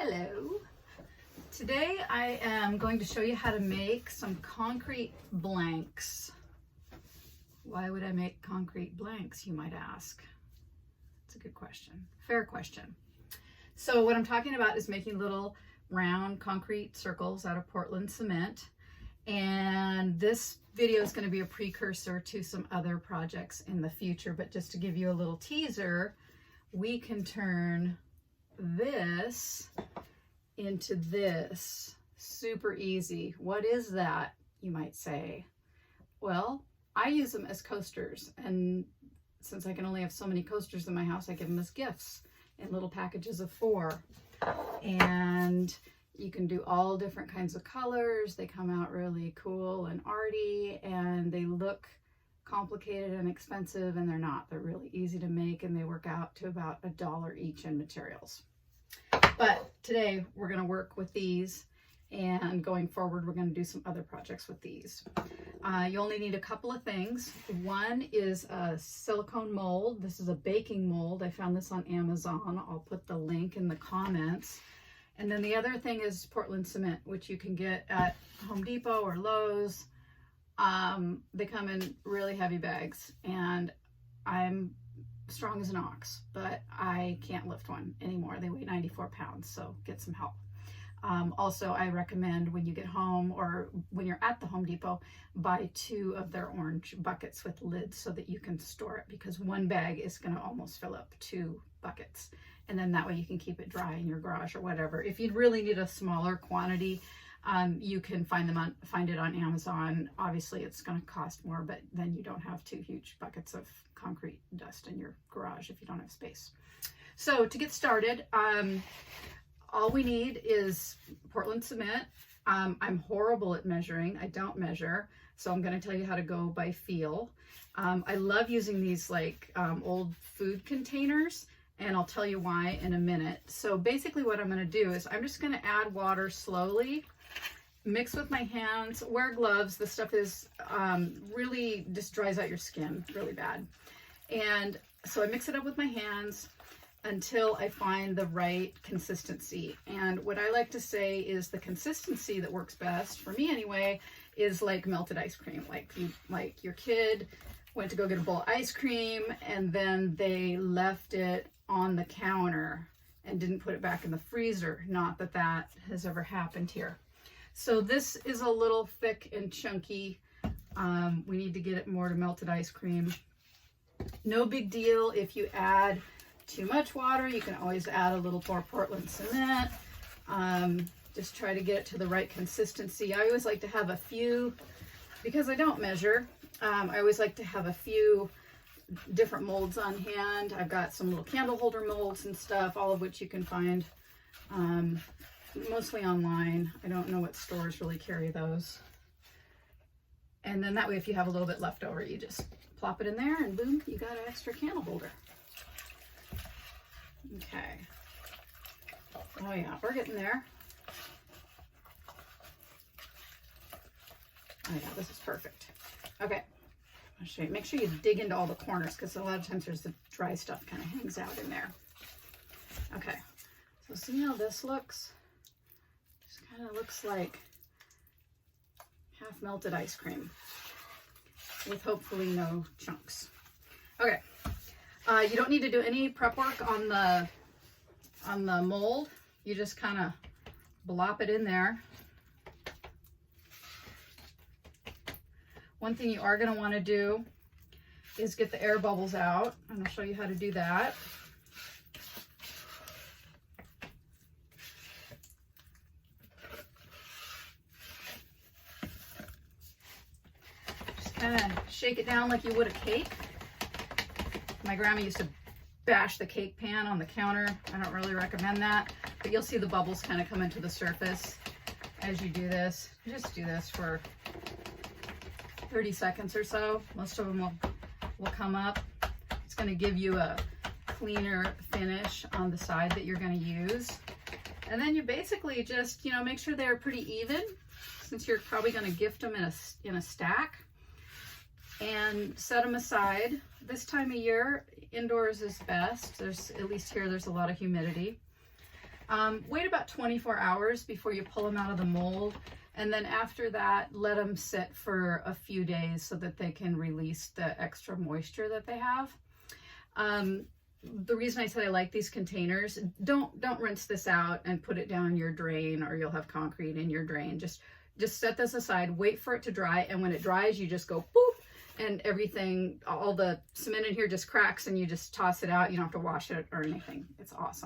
Hello. Today I am going to show you how to make some concrete blanks. Why would I make concrete blanks, you might ask? It's a good question. Fair question. So what I'm talking about is making little round concrete circles out of Portland cement. And this video is going to be a precursor to some other projects in the future. But just to give you a little teaser, we can turn this into this. Super easy. What is that, you might say? Well, I use them as coasters, and since I can only have so many coasters in my house, I give them as gifts in little packages of 4. And you can do all different kinds of colors. They come out really cool and arty, and they look complicated and expensive, and they're not. They're really easy to make, and they work out to about $1 each in materials. But today we're going to work with these, and going forward we're going to do some other projects with these. You only need a couple of things. One is a silicone mold. This is a baking mold. I found this on Amazon. I'll put the link in the comments. And then the other thing is Portland cement, which you can get at Home Depot or Lowe's. They come in really heavy bags, and I'm strong as an ox, but I can't lift one anymore. They weigh 94 pounds, so get some help. Also, I recommend when you get home or when you're at the Home Depot, buy 2 of their orange buckets with lids so that you can store it, because one bag is going to almost fill up 2 buckets. And then that way you can keep it dry in your garage or whatever. If you really need a smaller quantity, you can find it on Amazon. Obviously it's going to cost more, but then you don't have 2 huge buckets of concrete dust in your garage if you don't have space. So to get started, all we need is Portland cement. I'm horrible at measuring. I don't measure, so I'm going to tell you how to go by feel. I love using these like old food containers, and I'll tell you why in a minute. So basically what I'm going to do is I'm just going to add water slowly, mix with my hands, wear gloves. This stuff is really just dries out your skin really bad. And so I mix it up with my hands until I find the right consistency. And what I like to say is the consistency that works best, for me anyway, is like melted ice cream. Like your kid went to go get a bowl of ice cream, and then they left it on the counter and didn't put it back in the freezer. Not that that has ever happened here. So this is a little thick and chunky. We need to get it more to melted ice cream. No big deal if you add too much water. You can always add a little more Portland cement. Just try to get it to the right consistency. I always like to have a few, because I don't measure, I always like to have a few different molds on hand. I've got some little candle holder molds and stuff, all of which you can find mostly online. I don't know what stores really carry those. And then that way, if you have a little bit left over, you just plop it in there, and boom, you got an extra candle holder. Okay. Oh yeah, we're getting there. Oh yeah, this is perfect. Okay, I'll show you. Make sure you dig into all the corners, because a lot of times there's the dry stuff kind of hangs out in there. Okay, so see how this looks? Just kind of looks like half melted ice cream with hopefully no chunks. Okay. You don't need to do any prep work on the mold. You just kind of blop it in there. One thing you are going to want to do is get the air bubbles out, and I'll show you how to do that. Just kind of shake it down like you would a cake. My grandma used to bash the cake pan on the counter. I don't really recommend that, but you'll see the bubbles kind of come into the surface as you do this. Just do this for 30 seconds or so. Most of them will come up. It's going to give you a cleaner finish on the side that you're going to use. And then you basically just, make sure they're pretty even, since you're probably going to gift them in a stack. And set them aside. This time of year, indoors is best. At least here, there's a lot of humidity. Wait about 24 hours before you pull them out of the mold. And then after that, let them sit for a few days so that they can release the extra moisture that they have. The reason I said I like these containers, don't rinse this out and put it down your drain, or you'll have concrete in your drain. Just set this aside, wait for it to dry, and when it dries, you just go boop, and everything, all the cement in here just cracks, and you just toss it out. You don't have to wash it or anything. It's awesome.